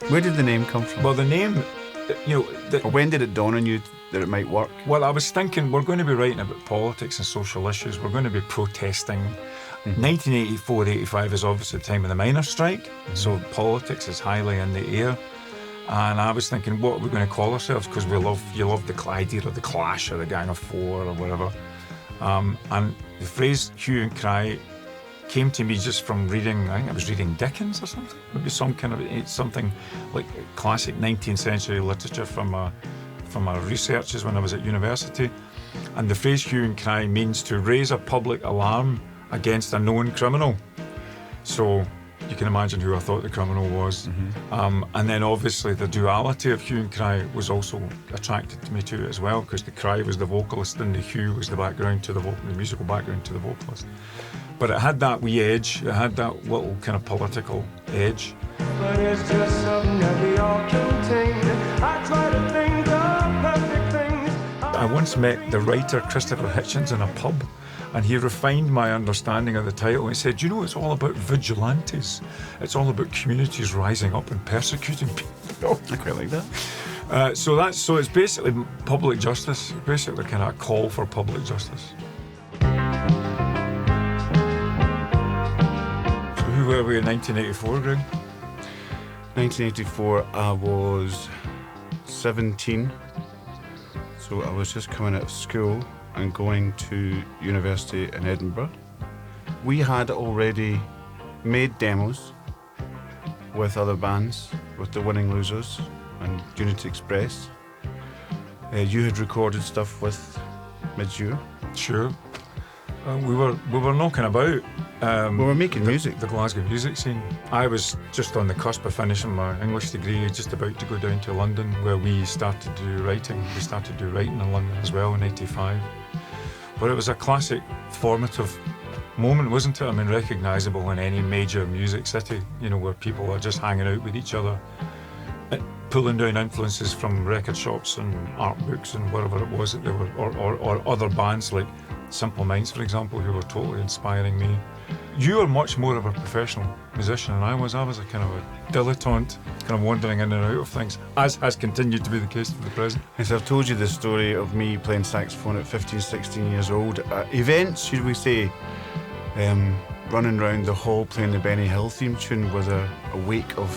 Where did the name come from? Well, the name, Or when did it dawn on you that it might work? Well, I was thinking we're going to be writing about politics and social issues. We're going to be protesting. 1984-85 is obviously the time of the miners' strike, so politics is highly in the air. And I was thinking, what are we going to call ourselves? Because you love the idea of the Clash or the Gang of Four or whatever. And the phrase Hue and Cry came to me just from reading, I think I was reading Dickens or something. Maybe something like classic 19th century literature from my researches when I was at university. And the phrase Hue and Cry means to raise a public alarm against a known criminal. So you can imagine who I thought the criminal was. And then obviously the duality of Hue and Cry was also attracted to me too as well, because the Cry was the vocalist and the Hue was the background to the musical background to the vocalist. But it had that wee edge, it had that little kind of political edge. But it's just something that we all contain. I try to think of perfect things. I once met the writer Christopher Hitchens in a pub, and he refined my understanding of the title. He said, it's all about vigilantes. It's all about communities rising up and persecuting people. I quite like that. So it's basically public justice, basically kind of a call for public justice. So who were we in 1984, Greg? 1984, I was 17. So I was just coming out of school and going to university in Edinburgh. We had already made demos with other bands, with the Winning Losers and Unity Express. You had recorded stuff with Mid-Euro. Sure. We were knocking about. We were making music. The Glasgow music scene. I was just on the cusp of finishing my English degree, just about to go down to London, where we started to do writing. We started to do writing in London as well in '85. But it was a classic formative moment, wasn't it? I mean, recognisable in any major music city, where people are just hanging out with each other, pulling down influences from record shops and art books and whatever it was that they were, or other bands like Simple Minds, for example, who were totally inspiring me. You were much more of a professional musician than I was. I was a kind of a dilettante, kind of wandering in and out of things, as has continued to be the case to the present. As I've told you the story of me playing saxophone at 15, 16 years old, at events, should we say, running around the hall playing the Benny Hill theme tune with a wake of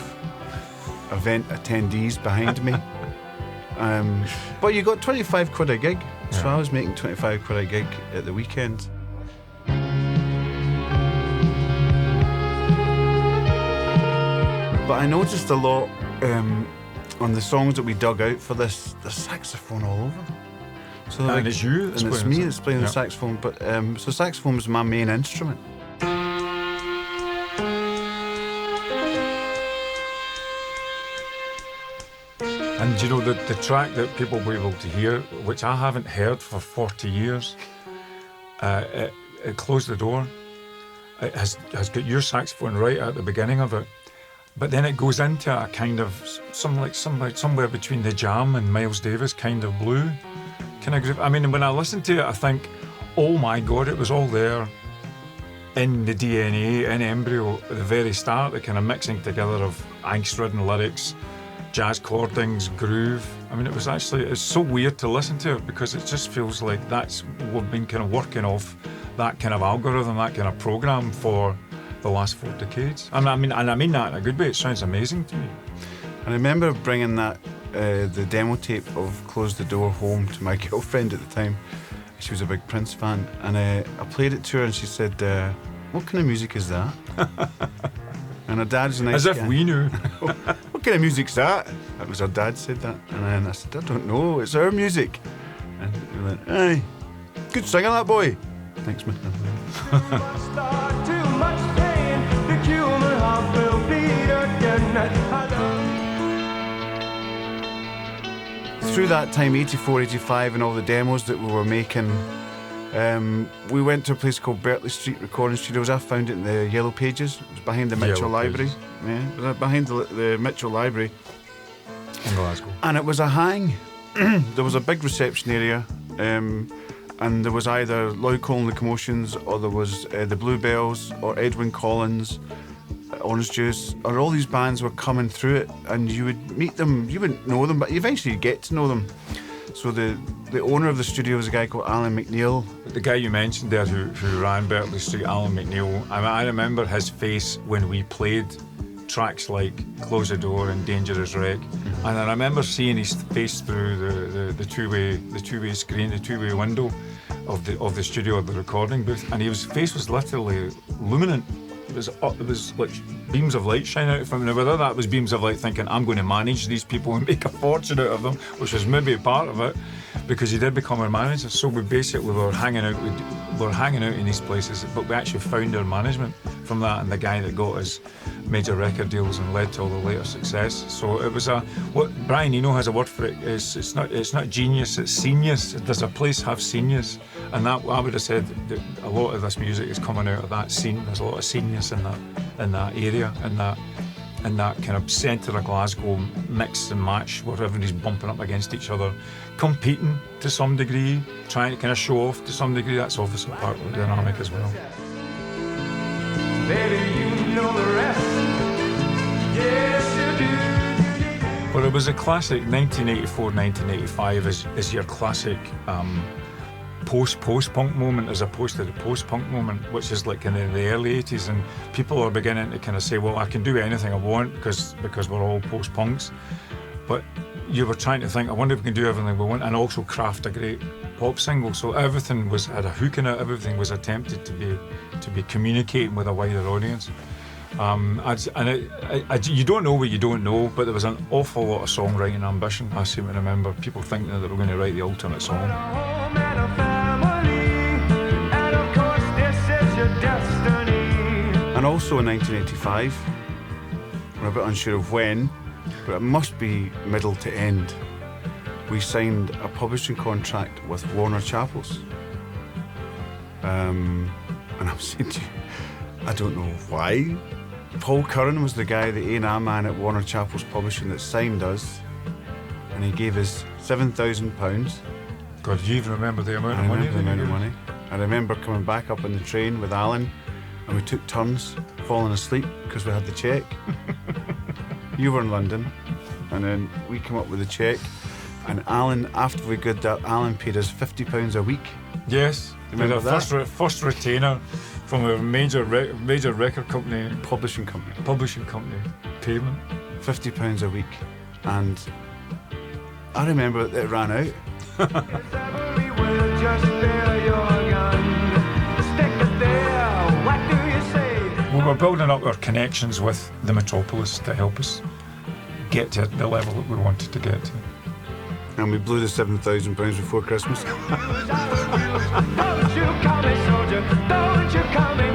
event attendees behind me. But you got 25 quid a gig, so I was making 25 quid a gig at the weekend. But I noticed a lot on the songs that we dug out for this, the saxophone all over them. So and it's you that's and it's playing me that's playing the saxophone, but so saxophone was my main instrument. And the track that people will be able to hear, which I haven't heard for 40 years, it Closed the Door. It has got your saxophone right at the beginning of it, but then it goes into a kind of somewhere between the Jam and Miles Davis kind of blue kind of group. I mean, when I listen to it, I think, oh my God, it was all there in the DNA, in embryo, at the very start, the kind of mixing together of angst-ridden lyrics, jazz chordings, groove. I mean, it's so weird to listen to it because it just feels like we've been kind of working off that kind of algorithm, that kind of program for the last 4 decades. And I mean that in a good way. It sounds amazing to me. And I remember bringing that the demo tape of Close the Door home to my girlfriend at the time. She was a big Prince fan, and I played it to her, and she said, "What kind of music is that?" And her dad's a nice As if guy. we knew. What kind of music's that? It was her dad said that, and then I said, "I don't know. It's our music." And he went, "Aye, good singer that boy." Thanks, man. Too much pain, the human heart will beat again. Through that time, 84, 85, and all the demos that we were making, we went to a place called Berkeley Street Recording Studios. I found it in the Yellow Pages. It was behind the Mitchell Library. Yeah, it was behind the Mitchell Library. In Glasgow. And it was a hang. There was a big reception area, and there was either Lloyd Cole and the Commotions, or there was the Bluebells, or Edwyn Collins, Orange Juice, or all these bands were coming through it, and you would meet them. You wouldn't know them, but eventually you get to know them. So the owner of the studio was a guy called Alan McNeil. The guy you mentioned there who ran Berkeley Street, Alan McNeil, I remember his face when we played tracks like Close the Door and Dangerous Wreck, and I remember seeing his face through the two-way screen, the two-way window of the studio, of the recording booth, and his face was literally luminant. It was like beams of light shining out from him. Now, whether that was beams of light thinking, I'm going to manage these people and make a fortune out of them, which was maybe part of it, because he did become our manager. So we basically were hanging out in these places, but we actually found our management from that, and the guy that got us major record deals and led to all the later success. So it was what Brian Eno has a word for it. It's not genius, it's senius. Does a place have senius? And that, I would have said that a lot of this music is coming out of that scene. There's a lot of senius in that area, in that kind of centre of Glasgow, mix and match, where everybody's bumping up against each other, competing to some degree, trying to kind of show off to some degree. That's obviously part of the dynamic as well. Baby, you know the rest. Yes, you do. But it was a classic. 1984, 1985 is your classic post-punk moment, as opposed to the post-punk moment, which is like in the early 80s, and people are beginning to kind of say, well, I can do anything I want because we're all post-punks. But you were trying to think, I wonder if we can do everything we want and also craft a great pop single. So everything had a hook in it. Everything was attempted to be communicating with a wider audience. You don't know what you don't know, but there was an awful lot of songwriting ambition. I seem to remember people thinking that they were going to write the ultimate song. And also in 1985, we're a bit unsure of when, but it must be middle to end, we signed a publishing contract with Warner Chappell's. And I'm saying to you, I don't know why. Paul Curran was the guy, the A&R man at Warner Chappell's Publishing, that signed us, and he gave us £7,000. God, do you even remember the amount of money? I remember the amount of money. I remember coming back up on the train with Alan, and we took turns falling asleep because we had the cheque. You were in London, and then we came up with the cheque, and Alan, after we got that, Alan paid us £50 a week. Yes, Remember with our first retainer from a major record company, Publishing company. payment. £50 a week, and I remember that it ran out. We were building up our connections with the metropolis to help us get to the level that we wanted to get to. And we blew the £7,000 before Christmas. Don't you call me soldier, don't you call me